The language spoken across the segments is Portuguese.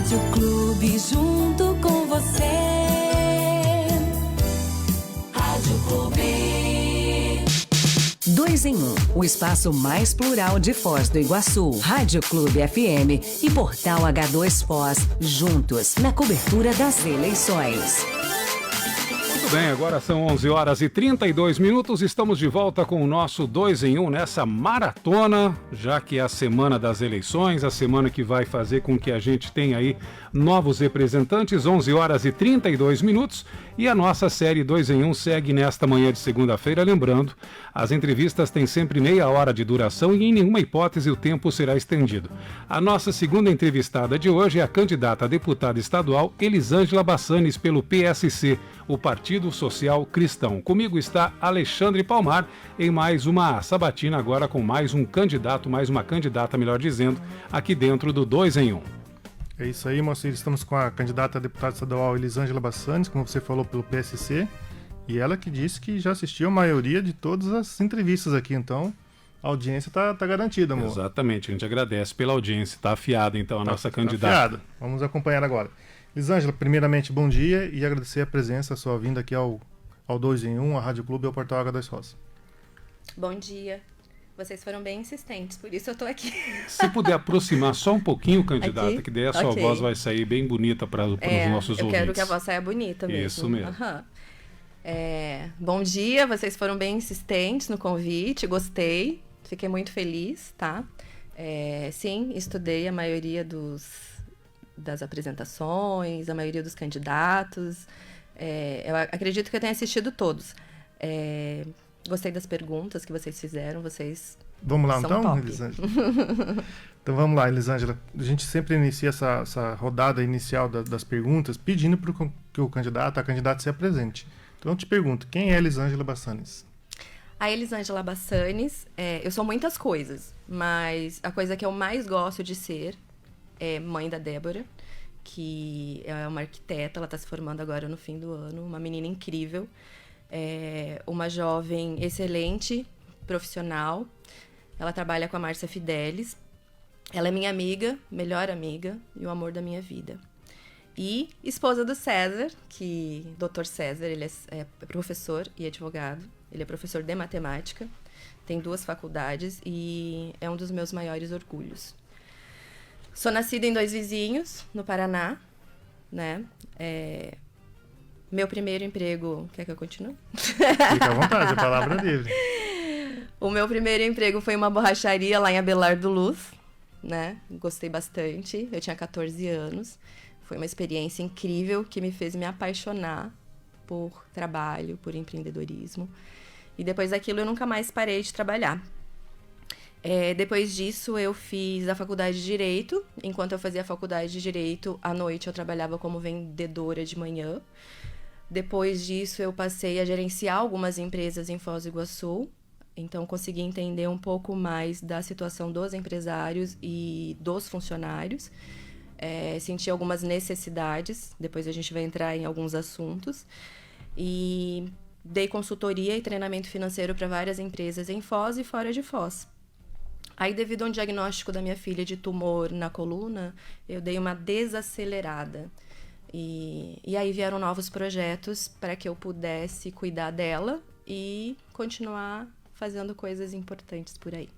Rádio Clube junto com você. Rádio Clube. 2 em 1, o espaço mais plural de Foz do Iguaçu. Rádio Clube FM e Portal H2 Foz, juntos na cobertura das eleições. Muito bem, agora são 11h32, estamos de volta com o nosso 2 em 1 nessa maratona, já que é a semana das eleições, a semana que vai fazer com que a gente tenha aí novos representantes, 11h32, e a nossa série 2 em 1 segue nesta manhã de segunda-feira, lembrando, as entrevistas têm sempre meia hora de duração e em nenhuma hipótese o tempo será estendido. A nossa segunda entrevistada de hoje é a candidata a deputada estadual Elisângela Bassanes pelo PSC, o Partido Social Cristão. Comigo está Alexandre Palmar em mais uma sabatina agora com mais um candidato, mais uma candidata, melhor dizendo, aqui dentro do 2 em 1. É isso aí, Moacir. Estamos com a candidata a deputada estadual Elisângela Bassanes, como você falou, pelo PSC, e ela que disse que já assistiu a maioria de todas as entrevistas aqui, então a audiência tá garantida, amor. Exatamente, a gente agradece pela audiência, tá afiada então a nossa candidata. Tá afiada. Vamos acompanhar agora. Elisângela, primeiramente, bom dia e agradecer a presença, a sua vinda aqui ao 2 em 1, a Rádio Clube e ao Portal H2 Foz. Bom dia. Vocês foram bem insistentes, por isso eu tô aqui. Se puder aproximar só um pouquinho, candidata, aqui? Que daí a sua voz vai sair bem bonita para os nossos ouvintes. Eu quero que a voz saia bonita mesmo. Isso mesmo. Uhum. Bom dia, vocês foram bem insistentes no convite, gostei, fiquei muito feliz, tá? Sim, estudei a maioria das apresentações, a maioria dos candidatos. Eu acredito que eu tenha assistido todos. Gostei das perguntas que vocês fizeram, vocês Vamos lá são então, top. Elisângela? Então vamos lá, Elisângela. A gente sempre inicia essa rodada inicial das perguntas pedindo para que a candidata se apresente. Então eu te pergunto, quem é Elisângela Bassanes? A Elisângela Bassanes, eu sou muitas coisas, mas a coisa que eu mais gosto de ser é mãe da Débora, que é uma arquiteta, ela está se formando agora no fim do ano, uma menina incrível. Uma jovem excelente, profissional. Ela trabalha com a Márcia Fidelis. Ela é minha amiga, melhor amiga e o amor da minha vida. E esposa do César, Dr. César, ele é professor e advogado. Ele é professor de matemática, tem 2 faculdades e é um dos meus maiores orgulhos. Sou nascida em 2 Vizinhos, no Paraná, né? Meu primeiro emprego... Quer que eu continue? Fica à vontade, a palavra é livre. O meu primeiro emprego foi uma borracharia lá em Abelardo Luz, né? Gostei bastante. Eu tinha 14 anos. Foi uma experiência incrível que me fez me apaixonar por trabalho, por empreendedorismo. E depois daquilo eu nunca mais parei de trabalhar. Depois disso eu fiz a faculdade de Direito. Enquanto eu fazia a faculdade de Direito, à noite eu trabalhava como vendedora de manhã. Depois disso, eu passei a gerenciar algumas empresas em Foz do Iguaçu. Então, consegui entender um pouco mais da situação dos empresários e dos funcionários. Senti algumas necessidades. Depois a gente vai entrar em alguns assuntos. E dei consultoria e treinamento financeiro para várias empresas em Foz e fora de Foz. Aí, devido a um diagnóstico da minha filha de tumor na coluna, eu dei uma desacelerada. E aí vieram novos projetos para que eu pudesse cuidar dela e continuar fazendo coisas importantes por aí.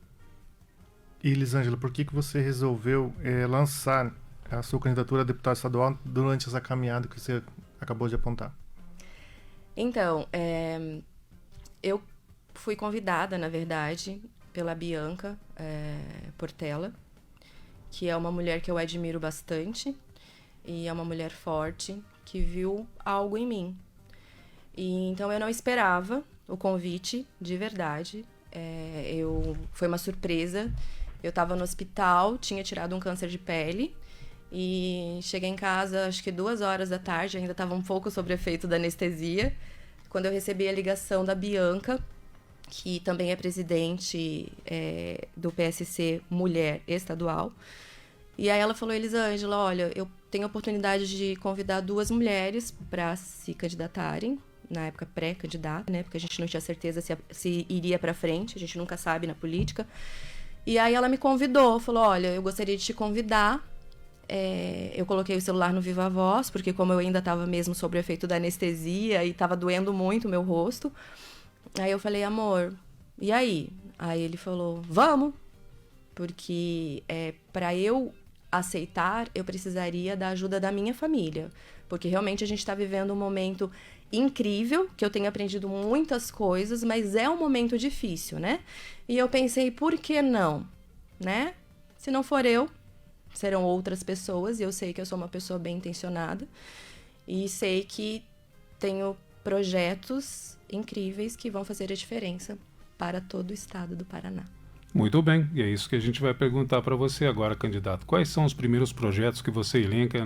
E, Elisângela, por que você resolveu lançar a sua candidatura a deputada estadual durante essa caminhada que você acabou de apontar? Então, eu fui convidada, na verdade, pela Bianca Portela, que é uma mulher que eu admiro bastante. E é uma mulher forte que viu algo em mim. Então eu não esperava o convite, de verdade. Foi uma surpresa. Eu estava no hospital, tinha tirado um câncer de pele. E cheguei em casa, acho que 2 horas da tarde, ainda estava um pouco sob efeito da anestesia. Quando eu recebi a ligação da Bianca, que também é presidente do PSC Mulher Estadual. E aí ela falou, Elisângela, olha, eu tenho a oportunidade de convidar 2 mulheres para se candidatarem, na época pré-candidata, né? Porque a gente não tinha certeza se iria para frente, a gente nunca sabe na política. E aí ela me convidou, falou, olha, eu gostaria de te convidar eu coloquei o celular no Viva Voz, porque como eu ainda estava mesmo sob o efeito da anestesia e estava doendo muito o meu rosto, aí eu falei, amor, e aí? Aí ele falou, vamos, porque para eu aceitar, eu precisaria da ajuda da minha família, porque realmente a gente está vivendo um momento incrível, que eu tenho aprendido muitas coisas, mas é um momento difícil, né? E eu pensei, por que não, né? Se não for eu, serão outras pessoas, e eu sei que eu sou uma pessoa bem intencionada, e sei que tenho projetos incríveis que vão fazer a diferença para todo o estado do Paraná. Muito bem, e é isso que a gente vai perguntar para você agora, candidato. Quais são os primeiros projetos que você elenca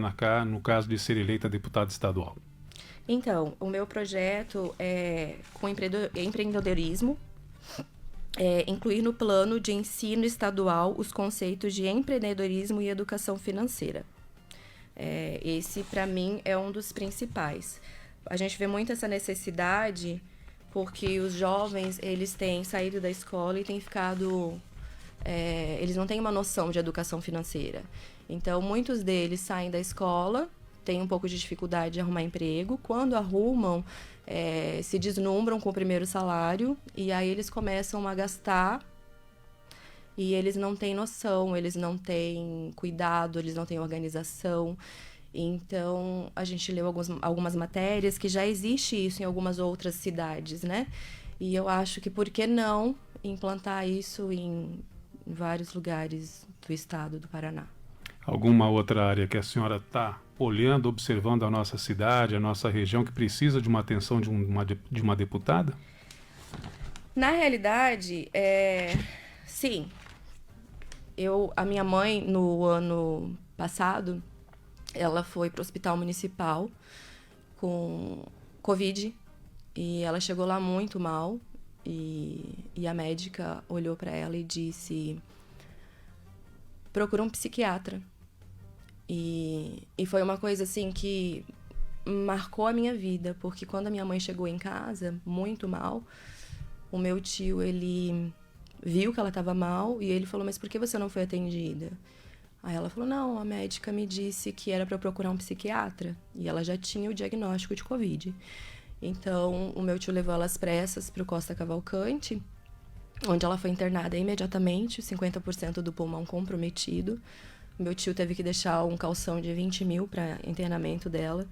no caso de ser eleita deputada estadual? Então, o meu projeto é com empreendedorismo, incluir no plano de ensino estadual os conceitos de empreendedorismo e educação financeira. Esse, para mim, é um dos principais. A gente vê muito essa necessidade porque os jovens, eles têm saído da escola e têm ficado... eles não têm uma noção de educação financeira. Então, muitos deles saem da escola, têm um pouco de dificuldade de arrumar emprego. Quando arrumam, se deslumbram com o primeiro salário e aí eles começam a gastar e eles não têm noção, eles não têm cuidado, eles não têm organização. Então, a gente leu algumas matérias que já existe isso em algumas outras cidades, né? E eu acho que por que não implantar isso em vários lugares do estado do Paraná? Alguma outra área que a senhora está olhando, observando a nossa cidade, a nossa região, que precisa de uma atenção de uma deputada? Na realidade, sim. A minha mãe, no ano passado, ela foi para o hospital municipal com Covid e ela chegou lá muito mal e a médica olhou para ela e disse: procura um psiquiatra. E foi uma coisa assim que marcou a minha vida, porque quando a minha mãe chegou em casa muito mal, o meu tio, ele viu que ela estava mal e ele falou: mas por que você não foi atendida? Aí ela falou: não, a médica me disse que era para eu procurar um psiquiatra. E ela já tinha o diagnóstico de Covid. Então, o meu tio levou ela às pressas para o Costa Cavalcante, onde ela foi internada imediatamente, 50% do pulmão comprometido. O meu tio teve que deixar um calção de 20 mil para internamento dela.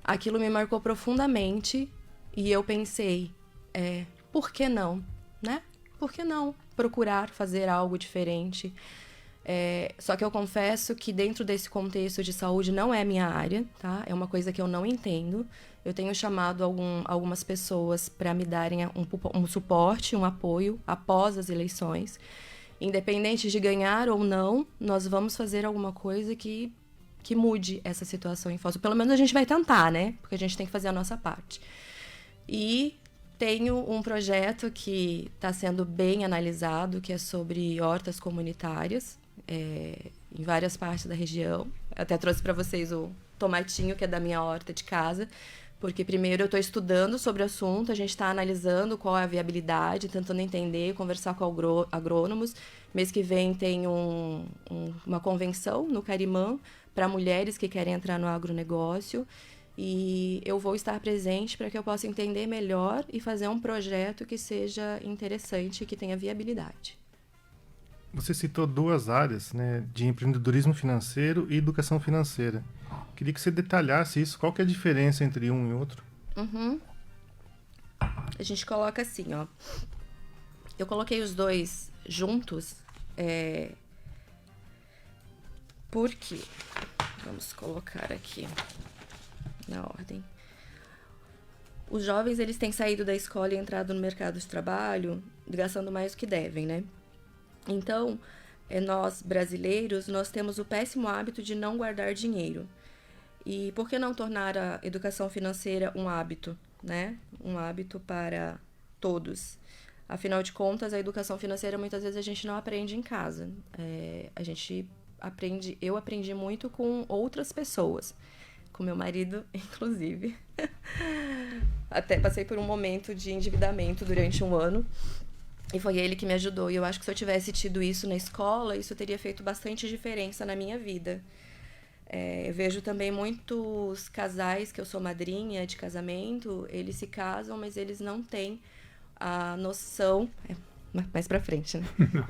Aquilo me marcou profundamente e eu pensei, por que não, né? Por que não procurar fazer algo diferente? Só que eu confesso que dentro desse contexto de saúde não é minha área, tá? É uma coisa que eu não entendo. Eu tenho chamado algumas pessoas para me darem um suporte, um apoio após as eleições. Independente de ganhar ou não, nós vamos fazer alguma coisa que mude essa situação em Foz. Pelo menos a gente vai tentar, né? Porque a gente tem que fazer a nossa parte. E tenho um projeto que está sendo bem analisado, que é sobre hortas comunitárias, em várias partes da região. Eu até trouxe para vocês o tomatinho, que é da minha horta de casa, porque primeiro eu estou estudando sobre o assunto, a gente está analisando qual é a viabilidade, tentando entender, conversar com agrônomos. Mês que vem tem uma convenção no Carimã para mulheres que querem entrar no agronegócio, e eu vou estar presente para que eu possa entender melhor e fazer um projeto que seja interessante e que tenha viabilidade. Você citou duas áreas, né, de empreendedorismo financeiro e educação financeira. Queria que você detalhasse isso. Qual que é a diferença entre um e outro? A gente coloca assim, ó. Eu coloquei os dois juntos, porque... Vamos colocar aqui na ordem. Os jovens, eles têm saído da escola e entrado no mercado de trabalho gastando mais do que devem, né? Então, nós brasileiros, nós temos o péssimo hábito de não guardar dinheiro. E por que não tornar a educação financeira um hábito, né? Um hábito para todos. Afinal de contas, a educação financeira muitas vezes a gente não aprende em casa. Eu aprendi muito com outras pessoas. Com meu marido, inclusive. Até passei por um momento de endividamento durante um ano. E foi ele que me ajudou. E eu acho que se eu tivesse tido isso na escola, isso teria feito bastante diferença na minha vida. Eu vejo também muitos casais que eu sou madrinha de casamento, eles se casam, mas eles não têm a noção... mais pra frente, né?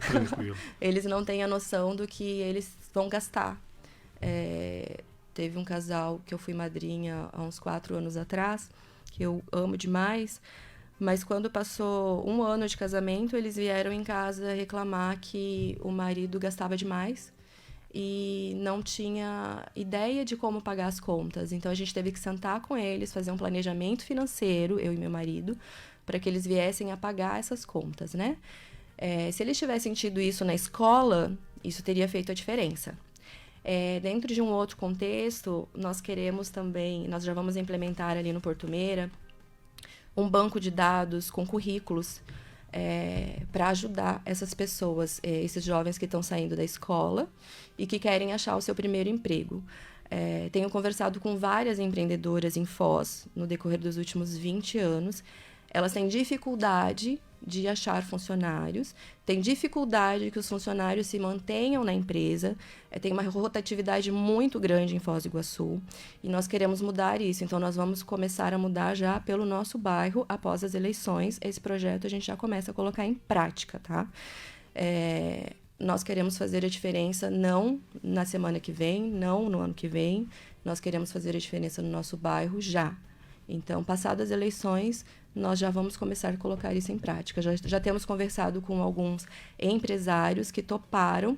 Tranquilo. Eles não têm a noção do que eles vão gastar. Teve um casal que eu fui madrinha há uns 4 anos atrás, que eu amo demais, mas quando passou 1 ano de casamento, eles vieram em casa reclamar que o marido gastava demais e não tinha ideia de como pagar as contas. Então, a gente teve que sentar com eles, fazer um planejamento financeiro, eu e meu marido, para que eles viessem a pagar essas contas, né? Se eles tivessem tido isso na escola, isso teria feito a diferença. Dentro de um outro contexto, nós queremos também, nós já vamos implementar ali no Porto Meira, um banco de dados com currículos para ajudar essas pessoas, esses jovens que estão saindo da escola e que querem achar o seu primeiro emprego. Tenho conversado com várias empreendedoras em Foz no decorrer dos últimos 20 anos. Elas têm dificuldade de achar funcionários, têm dificuldade que os funcionários se mantenham na empresa, tem uma rotatividade muito grande em Foz do Iguaçu, e nós queremos mudar isso. Então, nós vamos começar a mudar já pelo nosso bairro após as eleições. Esse projeto a gente já começa a colocar em prática, tá? Nós queremos fazer a diferença não na semana que vem, não no ano que vem, nós queremos fazer a diferença no nosso bairro já. Então, passadas as eleições, nós já vamos começar a colocar isso em prática. Já temos conversado com alguns empresários que toparam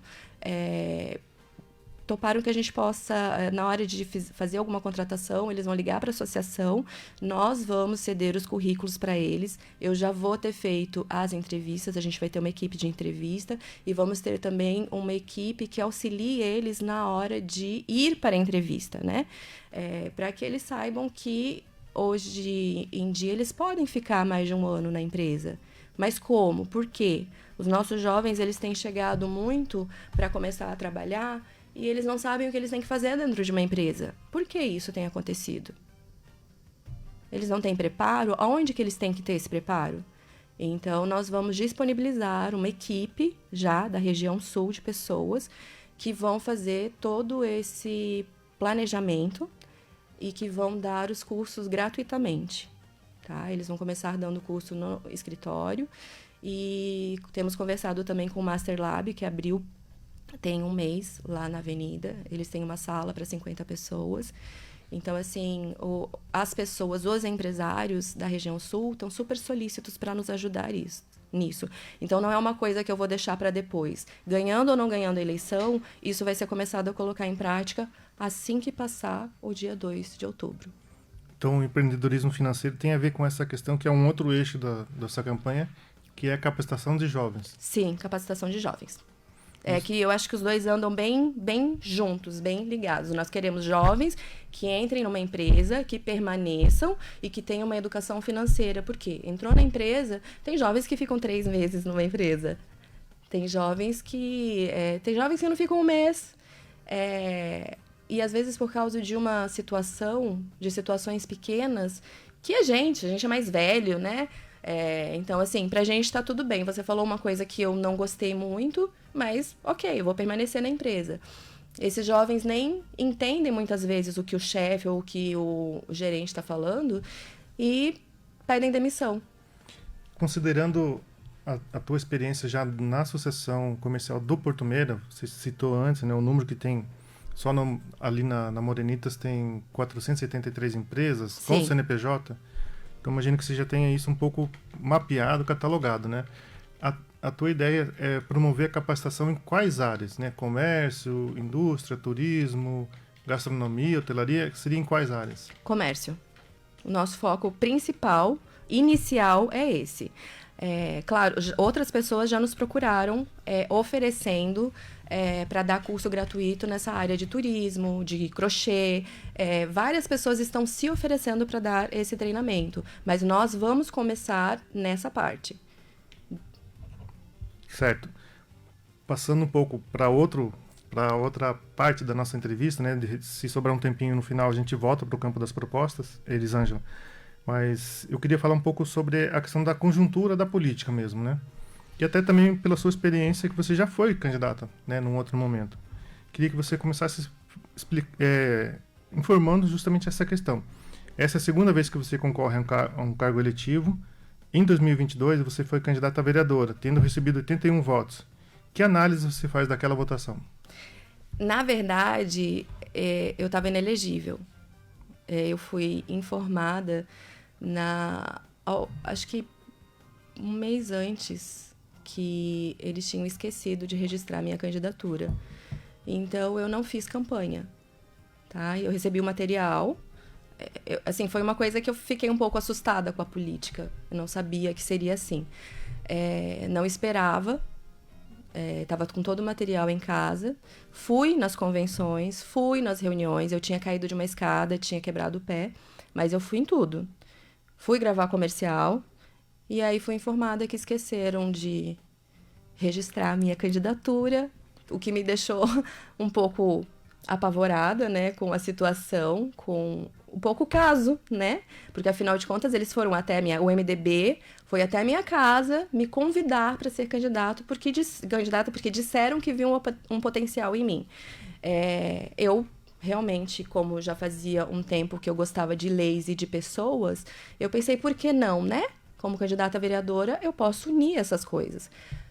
que a gente possa, na hora de fazer alguma contratação, eles vão ligar para a associação, nós vamos ceder os currículos para eles, eu já vou ter feito as entrevistas, a gente vai ter uma equipe de entrevista e vamos ter também uma equipe que auxilie eles na hora de ir para a entrevista, né? Para que eles saibam que hoje em dia eles podem ficar mais de 1 ano na empresa. Mas como? Por quê? Os nossos jovens, eles têm chegado muito para começar a trabalhar e eles não sabem o que eles têm que fazer dentro de uma empresa. Por que isso tem acontecido? Eles não têm preparo? Aonde que eles têm que ter esse preparo? Então, nós vamos disponibilizar uma equipe já da região sul de pessoas que vão fazer todo esse planejamento e que vão dar os cursos gratuitamente, tá? Eles vão começar dando curso no escritório e temos conversado também com o Master Lab, que abriu tem 1 mês lá na Avenida. Eles têm uma sala para 50 pessoas. Então, assim, as pessoas, os empresários da região sul estão super solícitos para nos ajudar nisso. Então, não é uma coisa que eu vou deixar para depois. Ganhando ou não ganhando a eleição, isso vai ser começado a colocar em prática assim que passar o dia 2 de outubro. Então, o empreendedorismo financeiro tem a ver com essa questão, que é um outro eixo dessa campanha, que é a capacitação de jovens. Sim, capacitação de jovens. Que eu acho que os dois andam bem juntos, bem ligados. Nós queremos jovens que entrem numa empresa, que permaneçam e que tenham uma educação financeira. Por quê? Entrou na empresa, tem jovens que ficam 3 meses numa empresa. Tem jovens que não ficam 1 mês. E às vezes por causa de uma de situações pequenas, que a gente é mais velho, né? Então, assim, pra gente tá tudo bem. Você falou uma coisa que eu não gostei muito, mas ok, eu vou permanecer na empresa. Esses jovens nem entendem muitas vezes o que o chefe ou o que o gerente está falando e pedem demissão. Considerando a tua experiência já na Associação Comercial do Porto Meira, você citou antes, né, o número que tem, só ali na Morenitas tem 473 empresas. Sim. Com o CNPJ. Então, imagino que você já tenha isso um pouco mapeado, catalogado, né? A tua ideia é promover a capacitação em quais áreas, né? Comércio, indústria, turismo, gastronomia, hotelaria, seria em quais áreas? Comércio. O nosso foco principal, inicial, é esse. Claro, outras pessoas já nos procuraram oferecendo para dar curso gratuito nessa área de turismo, de crochê. Várias pessoas estão se oferecendo para dar esse treinamento, mas nós vamos começar nessa parte. Certo. Passando um pouco para outra parte da nossa entrevista, né? Se sobrar um tempinho no final, a gente volta para o campo das propostas, Elisângela. Mas eu queria falar um pouco sobre a questão da conjuntura da política mesmo, né? E até também pela sua experiência que você já foi candidata, né, num outro momento. Queria que você começasse informando justamente essa questão. Essa é a segunda vez que você concorre a um cargo eletivo. Em 2022, você foi candidata a vereadora, tendo recebido 81 votos. Que análise você faz daquela votação? Na verdade, eu estava inelegível. Eu fui informada acho que um mês antes que eles tinham esquecido de registrar minha candidatura. Então, eu não fiz campanha, tá? Eu recebi o material. Assim, foi uma coisa que eu fiquei um pouco assustada com a política. Eu não sabia que seria assim. Não esperava. Estava com todo o material em casa. Fui nas convenções, fui nas reuniões. Eu tinha caído de uma escada, tinha quebrado o pé. Mas eu fui em tudo. Fui gravar comercial. E aí fui informada que esqueceram de registrar a minha candidatura, o que me deixou um pouco apavorada, né, com a situação, com um pouco o caso, né? Porque, afinal de contas, eles foram até o MDB foi até a minha casa me convidar para ser candidata porque disseram que viam um potencial em mim. Eu realmente, como já fazia um tempo que eu gostava de leis e de pessoas, eu pensei, por que não, né? Como candidata a vereadora, eu posso unir essas coisas.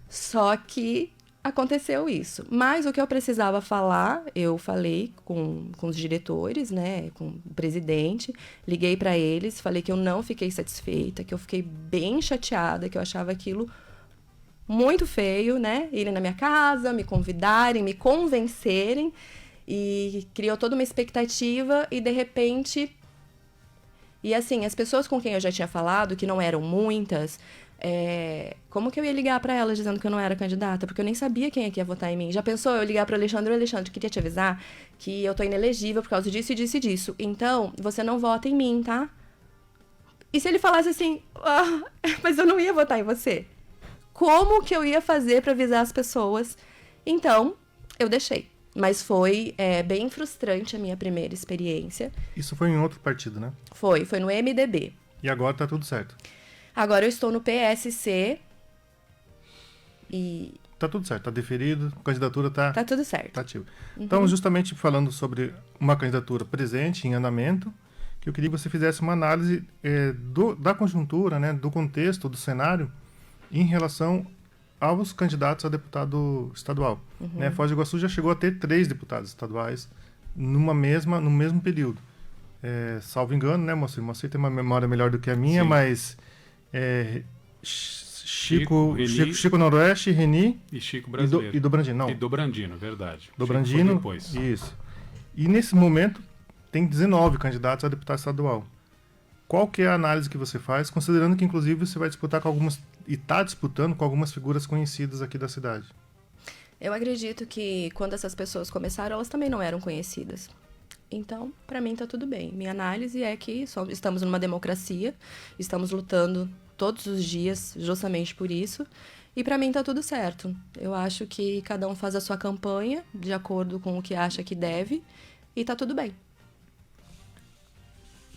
Só que aconteceu isso. Mas o que eu precisava falar, eu falei com os diretores, né, com o presidente, liguei para eles, falei que eu não fiquei satisfeita, que eu fiquei bem chateada, que eu achava aquilo muito feio, né? Irem na minha casa, me convidarem, me convencerem, e criou toda uma expectativa e, de repente... E, assim, as pessoas com quem eu já tinha falado, que não eram muitas, como que eu ia ligar para elas dizendo que eu não era candidata? Porque eu nem sabia quem é que ia votar em mim. Já pensou eu ligar para o Alexandre, queria te avisar que eu tô inelegível por causa disso e disso e disso. Então, você não vota em mim, tá? E se ele falasse assim, mas eu não ia votar em você? Como que eu ia fazer para avisar as pessoas? Então, eu deixei. Mas foi bem frustrante a minha primeira experiência. Isso foi em outro partido, né? Foi no MDB. E agora tá tudo certo? Agora eu estou no PSC e... Tá tudo certo, tá deferido, a candidatura tá... Tá tudo certo. Tá ativa. Então, justamente falando sobre uma candidatura presente, em andamento, que eu queria que você fizesse uma análise da conjuntura, né, do contexto, do cenário, em relação aos candidatos a deputado estadual. Né? Foz do Iguaçu já chegou a ter 3 deputados estaduais no mesmo período. Salvo engano, né, Moacir? Moacir tem uma memória melhor do que a minha, sim, mas Chico Noroeste, Reni e Chico Brasileiro. E do Brandino, não. E do Brandino, verdade. Do Brandino, depois. Isso. E nesse momento tem 19 candidatos a deputado estadual. Qual que é a análise que você faz, considerando que inclusive você vai disputar com algumas, e está disputando com algumas figuras conhecidas aqui da cidade? Eu acredito que quando essas pessoas começaram, elas também não eram conhecidas. Então, para mim, tá tudo bem. Minha análise é que estamos numa democracia, estamos lutando todos os dias justamente por isso, e para mim tá tudo certo. Eu acho que cada um faz a sua campanha de acordo com o que acha que deve, e tá tudo bem.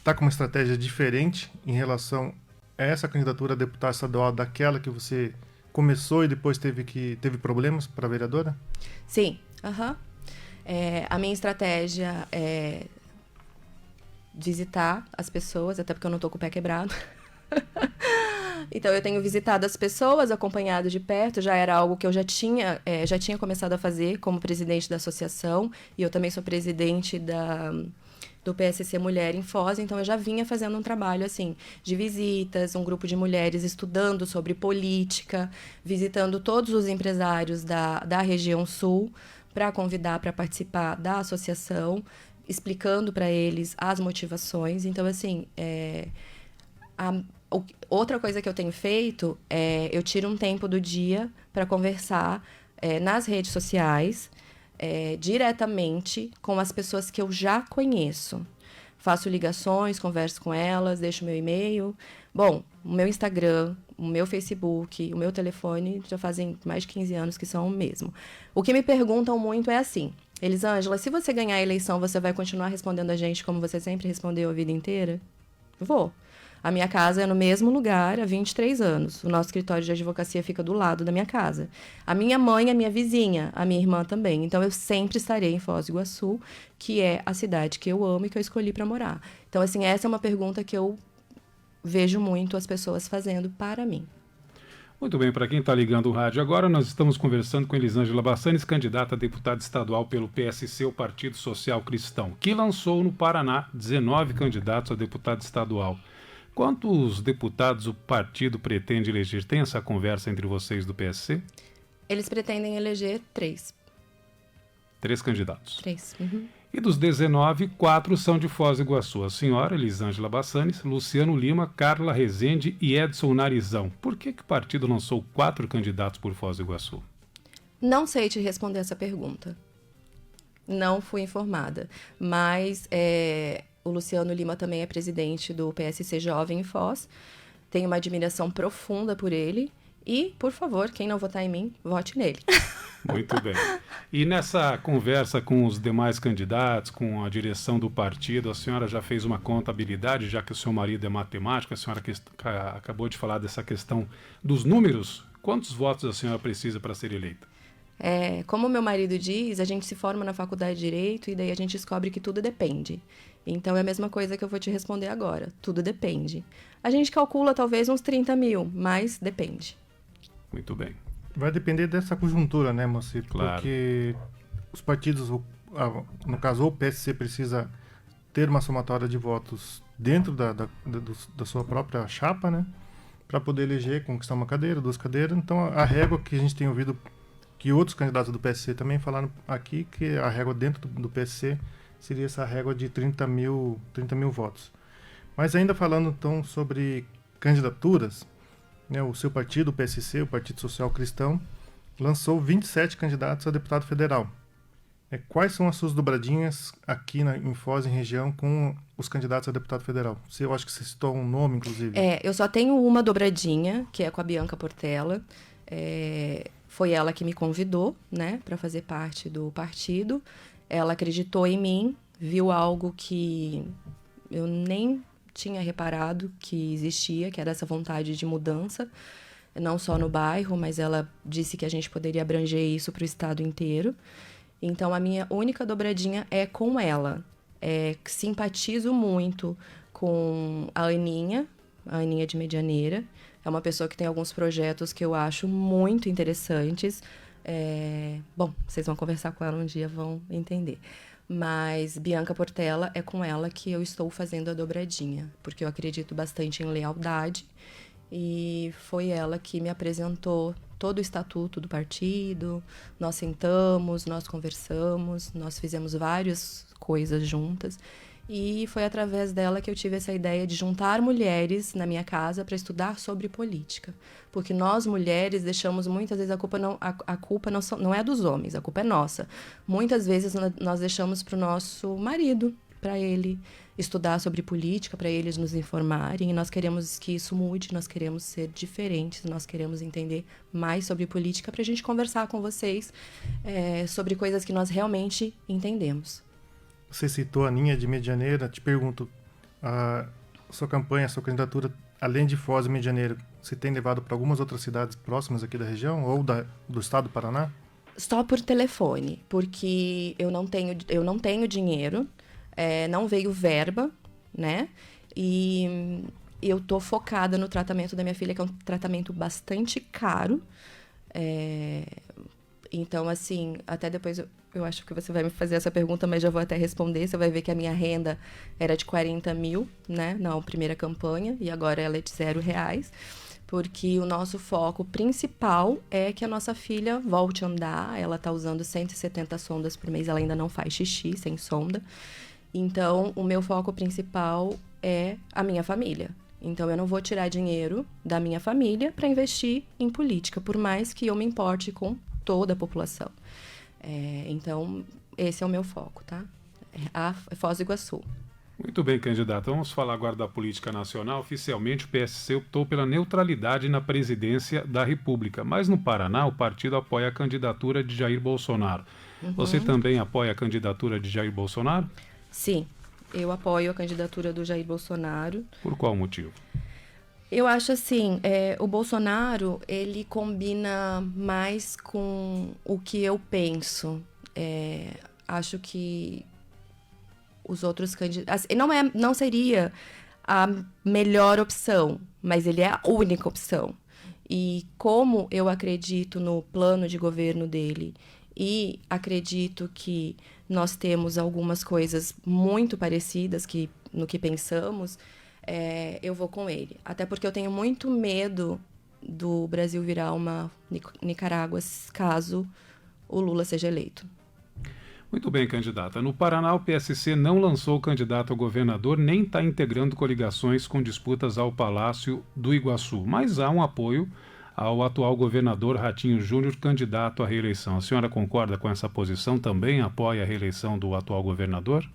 Tá com uma estratégia diferente em relação a essa candidatura a deputada estadual daquela que você começou e depois teve problemas para vereadora? Sim, a minha estratégia é visitar as pessoas, até porque eu não tô com o pé quebrado. Então, eu tenho visitado as pessoas, acompanhado de perto, já era algo que eu já tinha começado a fazer como presidente da associação, e eu também sou presidente do PSC Mulher em Foz, então eu já vinha fazendo um trabalho assim de visitas, um grupo de mulheres estudando sobre política, visitando todos os empresários da região sul para convidar para participar da associação, explicando para eles as motivações. Então, assim, outra coisa que eu tenho feito é eu tiro um tempo do dia para conversar nas redes sociais, diretamente com as pessoas que eu já conheço. Faço ligações, converso com elas, deixo meu e-mail. Bom, o meu Instagram, o meu Facebook, o meu telefone já fazem mais de 15 anos que são o mesmo. O que me perguntam muito é assim: Elisângela, se você ganhar a eleição, você vai continuar respondendo a gente como você sempre respondeu a vida inteira? Vou. A minha casa é no mesmo lugar há 23 anos. O nosso escritório de advocacia fica do lado da minha casa. A minha mãe é minha vizinha, a minha irmã também. Então, eu sempre estarei em Foz do Iguaçu, que é a cidade que eu amo e que eu escolhi para morar. Então, assim, essa é uma pergunta que eu vejo muito as pessoas fazendo para mim. Muito bem, para quem está ligando o rádio agora, nós estamos conversando com Elisângela Bassanes, candidata a deputada estadual pelo PSC, o Partido Social Cristão, que lançou no Paraná 19 candidatos a deputado estadual. Quantos deputados o partido pretende eleger? Tem essa conversa entre vocês do PSC? Eles pretendem eleger 3. 3 candidatos. 3. Uhum. E dos 19, 4 são de Foz do Iguaçu. A senhora, Elisângela Bassanes, Luciano Lima, Carla Rezende e Edson Narizão. Por que o partido lançou 4 candidatos por Foz do Iguaçu? Não sei te responder essa pergunta. Não fui informada. Mas o Luciano Lima também é presidente do PSC Jovem em Foz. Tenho uma admiração profunda por ele. E, por favor, quem não votar em mim, vote nele. Muito bem. E nessa conversa com os demais candidatos, com a direção do partido, a senhora já fez uma contabilidade, já que o seu marido é matemático, a senhora acabou de falar dessa questão dos números. Quantos votos a senhora precisa para ser eleita? Como meu marido diz, a gente se forma na faculdade de Direito e daí a gente descobre que tudo depende. Então é a mesma coisa que eu vou te responder agora. Tudo depende. A gente calcula talvez uns 30 mil, mas depende. Muito bem. Vai depender dessa conjuntura, né, Moacir? Claro. Porque os partidos, no caso, o PSC precisa ter uma somatória de votos dentro da sua própria chapa, né? Para poder eleger, conquistar uma cadeira, 2 cadeiras. Então, a régua que a gente tem ouvido, que outros candidatos do PSC também falaram aqui, que a régua dentro do PSC seria essa régua de 30 mil votos. Mas ainda falando, então, sobre candidaturas, né, o seu partido, o PSC, o Partido Social Cristão, lançou 27 candidatos a deputado federal. Quais são as suas dobradinhas aqui em Foz, em região, com os candidatos a deputado federal? Eu acho que você citou um nome, inclusive. Eu só tenho uma dobradinha, que é com a Bianca Portela. Foi ela que me convidou, né, para fazer parte do partido. Ela acreditou em mim, viu algo que eu nem tinha reparado que existia, que era essa vontade de mudança, não só no bairro, mas ela disse que a gente poderia abranger isso para o estado inteiro. Então, a minha única dobradinha é com ela. Simpatizo muito com a Aninha de Medianeira. É uma pessoa que tem alguns projetos que eu acho muito interessantes. Bom, vocês vão conversar com ela um dia, vão entender. Mas Bianca Portela, é com ela que eu estou fazendo a dobradinha, porque eu acredito bastante em lealdade e foi ela que me apresentou todo o estatuto do partido. Nós sentamos, nós conversamos, nós fizemos várias coisas juntas e foi através dela que eu tive essa ideia de juntar mulheres na minha casa para estudar sobre política. Porque nós, mulheres, deixamos muitas vezes a culpa não é dos homens, a culpa é nossa. Muitas vezes nós deixamos para o nosso marido, para ele estudar sobre política, para eles nos informarem. E nós queremos que isso mude, nós queremos ser diferentes, nós queremos entender mais sobre política para a gente conversar com vocês sobre coisas que nós realmente entendemos. Você citou a Aninha de Medianeira. Te pergunto, a sua campanha, a sua candidatura, além de Foz e Medianeira, você tem levado para algumas outras cidades próximas aqui da região ou do estado do Paraná? Só por telefone, porque eu não tenho dinheiro, não veio verba, né? E eu tô focada no tratamento da minha filha, que é um tratamento bastante caro. Então, assim, até depois eu acho que você vai me fazer essa pergunta, mas já vou até responder. Você vai ver que a minha renda era de 40 mil, né, na primeira campanha, e agora ela é de R$0, porque o nosso foco principal é que a nossa filha volte a andar. Ela tá usando 170 sondas por mês, ela ainda não faz xixi sem sonda. Então, o meu foco principal é a minha família. Então, eu não vou tirar dinheiro da minha família para investir em política, por mais que eu me importe com toda a população. Então, esse é o meu foco, tá? A Foz do Iguaçu. Muito bem, candidata. Vamos falar agora da política nacional. Oficialmente, o PSC optou pela neutralidade na presidência da República. Mas no Paraná, o partido apoia a candidatura de Jair Bolsonaro. Você também apoia a candidatura de Jair Bolsonaro? Sim. Eu apoio a candidatura do Jair Bolsonaro. Por qual motivo? Eu acho assim, o Bolsonaro, ele combina mais com o que eu penso. Acho que os outros candidatos... Assim, não seria a melhor opção, mas ele é a única opção. E como eu acredito no plano de governo dele e acredito que nós temos algumas coisas muito parecidas no que pensamos, eu vou com ele. Até porque eu tenho muito medo do Brasil virar uma Nicarágua caso o Lula seja eleito. Muito bem, candidata. No Paraná, o PSC não lançou candidato a governador, nem está integrando coligações com disputas ao Palácio do Iguaçu. Mas há um apoio ao atual governador Ratinho Júnior, candidato à reeleição. A senhora concorda com essa posição? Também apoia a reeleição do atual governador?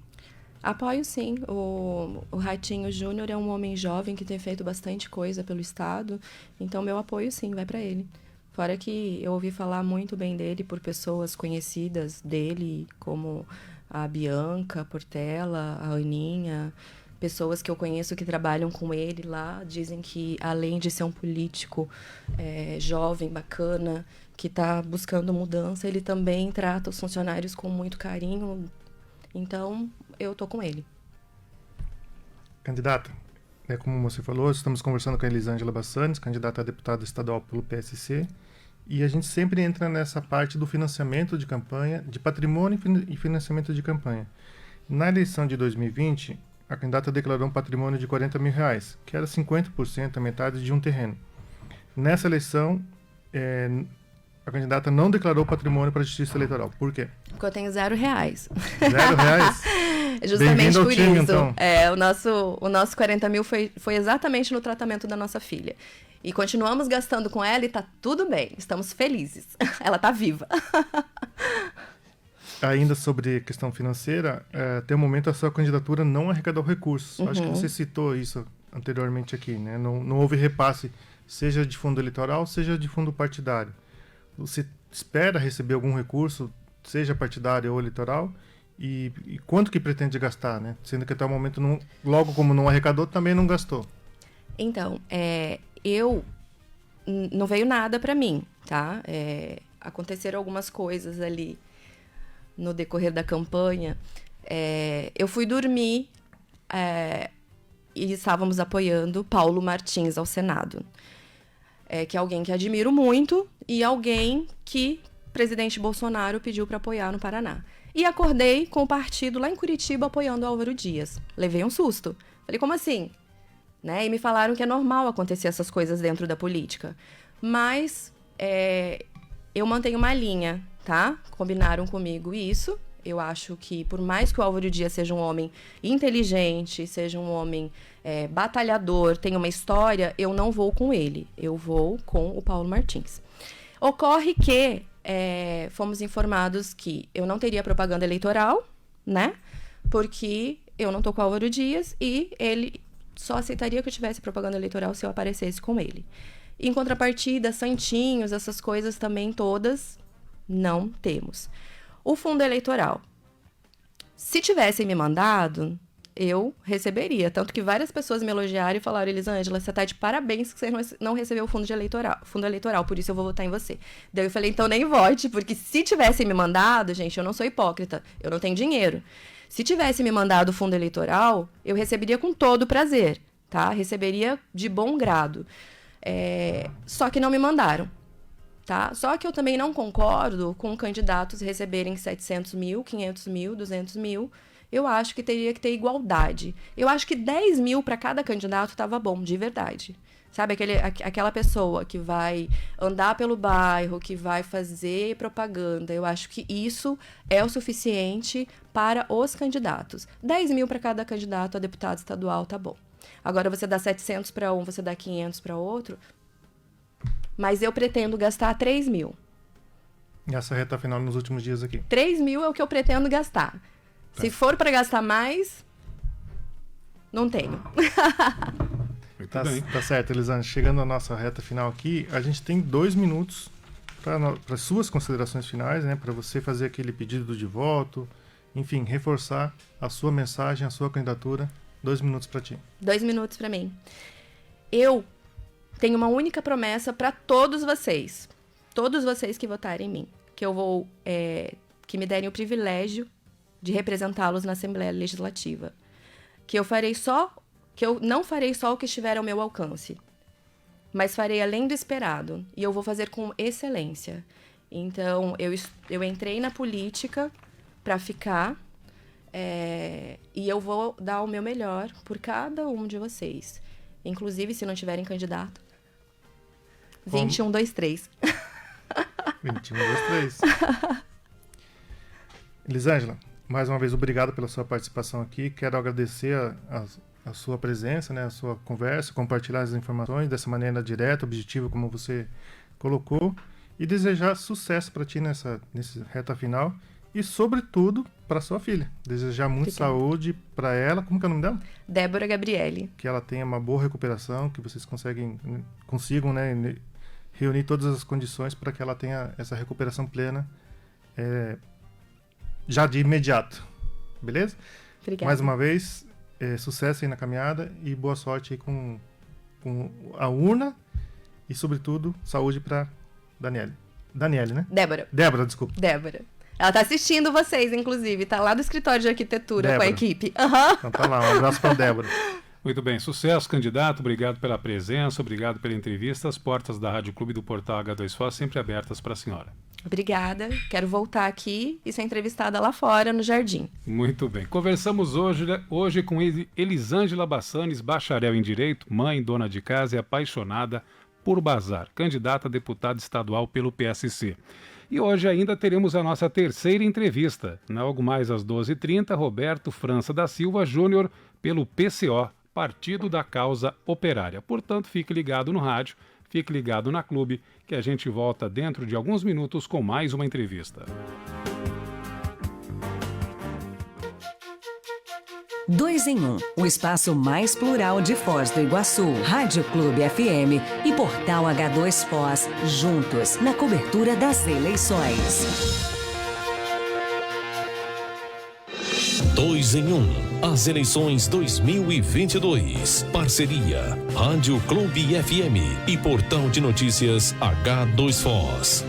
Apoio sim. O Ratinho Júnior é um homem jovem que tem feito bastante coisa pelo Estado. Então, meu apoio sim, vai para ele. Fora que eu ouvi falar muito bem dele por pessoas conhecidas dele, como a Bianca Portela, a Aninha, pessoas que eu conheço que trabalham com ele lá, dizem que além de ser um político jovem, bacana, que está buscando mudança, ele também trata os funcionários com muito carinho. Então, eu tô com ele. Candidata, como você falou, estamos conversando com a Elisângela Bassanes, candidata a deputada estadual pelo PSC, e a gente sempre entra nessa parte do financiamento de campanha, de patrimônio e financiamento de campanha. Na eleição de 2020, a candidata declarou um patrimônio de R$40 mil, que era 50%, a metade de um terreno. Nessa eleição, a candidata não declarou patrimônio para a Justiça Eleitoral. Por quê? Porque eu tenho R$0. R$0? Justamente por time, isso. então. O nosso 40 mil foi exatamente no tratamento da nossa filha. E continuamos gastando com ela e tá tudo bem. Estamos felizes. Ela tá viva. Ainda sobre questão financeira, até o momento a sua candidatura não arrecadou recursos. Uhum. Acho que você citou isso anteriormente aqui, né? Não houve repasse, seja de fundo eleitoral, seja de fundo partidário. Você espera receber algum recurso, seja partidário ou eleitoral? E quanto que pretende gastar, né? Sendo que até o momento, logo como não arrecadou, também não gastou. Então, não veio nada para mim, tá? Aconteceram algumas coisas ali no decorrer da campanha. Eu fui dormir e estávamos apoiando Paulo Martins ao Senado. Que é alguém que admiro muito e alguém que o presidente Bolsonaro pediu para apoiar no Paraná. E acordei com o partido lá em Curitiba apoiando Álvaro Dias. Levei um susto. Falei, como assim? Né? E me falaram que é normal acontecer essas coisas dentro da política. Mas eu mantenho uma linha, tá? Combinaram comigo isso. Eu acho que, por mais que o Álvaro Dias seja um homem inteligente, seja um homem batalhador, tenha uma história, eu não vou com ele. Eu vou com o Paulo Martins. Ocorre que fomos informados que eu não teria propaganda eleitoral, né? Porque eu não tô com o Álvaro Dias e ele só aceitaria que eu tivesse propaganda eleitoral se eu aparecesse com ele. Em contrapartida, santinhos, essas coisas também todas, não temos. O fundo eleitoral. Se tivessem me mandado, eu receberia. Tanto que várias pessoas me elogiaram e falaram, Elisângela, você tá de parabéns que você não recebeu o fundo eleitoral, por isso eu vou votar em você. Daí eu falei, então nem vote, porque se tivessem me mandado, gente, eu não sou hipócrita, eu não tenho dinheiro. Se tivessem me mandado o fundo eleitoral, eu receberia com todo prazer, tá? Receberia de bom grado. Só que não me mandaram. Tá? Só que eu também não concordo com candidatos receberem 700 mil, 500 mil, 200 mil. Eu acho que teria que ter igualdade. Eu acho que 10 mil para cada candidato estava bom, de verdade. Sabe, aquela pessoa que vai andar pelo bairro, que vai fazer propaganda. Eu acho que isso é o suficiente para os candidatos. 10 mil para cada candidato a deputado estadual, tá bom. Agora você dá 700 para um, você dá 500 para outro... Mas eu pretendo gastar 3 mil. Essa reta final nos últimos dias aqui. 3 mil é o que eu pretendo gastar. Tá. Se for para gastar mais, não tenho. Tá certo, Elisângela. Chegando à nossa reta final aqui, a gente tem 2 minutos para suas considerações finais, né? Para você fazer aquele pedido de voto, enfim, reforçar a sua mensagem, a sua candidatura. 2 minutos para ti. 2 minutos para mim. Eu tenho uma única promessa para todos vocês que votarem em mim, que eu vou, que me derem o privilégio de representá-los na Assembleia Legislativa, que eu não farei só o que estiver ao meu alcance, mas farei além do esperado, e eu vou fazer com excelência. Então, eu entrei na política para ficar, e eu vou dar o meu melhor por cada um de vocês. Inclusive, se não tiverem candidato, 21, 2, 3. 21, 2, 3. Elisângela, mais uma vez, obrigado pela sua participação aqui. Quero agradecer a sua presença, né, a sua conversa, compartilhar as informações dessa maneira direta, objetiva, como você colocou, e desejar sucesso para ti nessa reta final e, sobretudo, para sua filha. Desejar muita saúde para ela. Como que é o nome dela? Débora Gabriele. Que ela tenha uma boa recuperação, que vocês consigam, né, reunir todas as condições para que ela tenha essa recuperação plena já de imediato. Beleza? Obrigada. Mais uma vez, sucesso aí na caminhada e boa sorte aí com a urna e, sobretudo, saúde para Daniele, né? Débora, desculpa. Débora. Ela tá assistindo vocês, inclusive. Tá lá do escritório de arquitetura Débora. com a equipe. Uhum. Então tá lá, um abraço para Débora. Muito bem, sucesso, candidato. Obrigado pela presença, obrigado pela entrevista. As portas da Rádio Clube do Portal H2Foz sempre abertas para a senhora. Obrigada. Quero voltar aqui e ser entrevistada lá fora, no Jardim. Muito bem. Conversamos hoje com Elisângela Bassanes, bacharel em Direito, mãe, dona de casa e apaixonada por bazar, candidata a deputada estadual pelo PSC. E hoje ainda teremos a nossa terceira entrevista. Algo mais às 12h30, Roberto França da Silva Júnior, pelo PCO, Partido da Causa Operária. Portanto, fique ligado no rádio, fique ligado na Clube, que a gente volta dentro de alguns minutos com mais uma entrevista. 2 em 1, o espaço mais plural de Foz do Iguaçu. Rádio Clube FM e Portal H2Foz, juntos na cobertura das eleições. 2 em 1, as eleições 2022. Parceria Rádio Clube FM e Portal de Notícias H2Foz.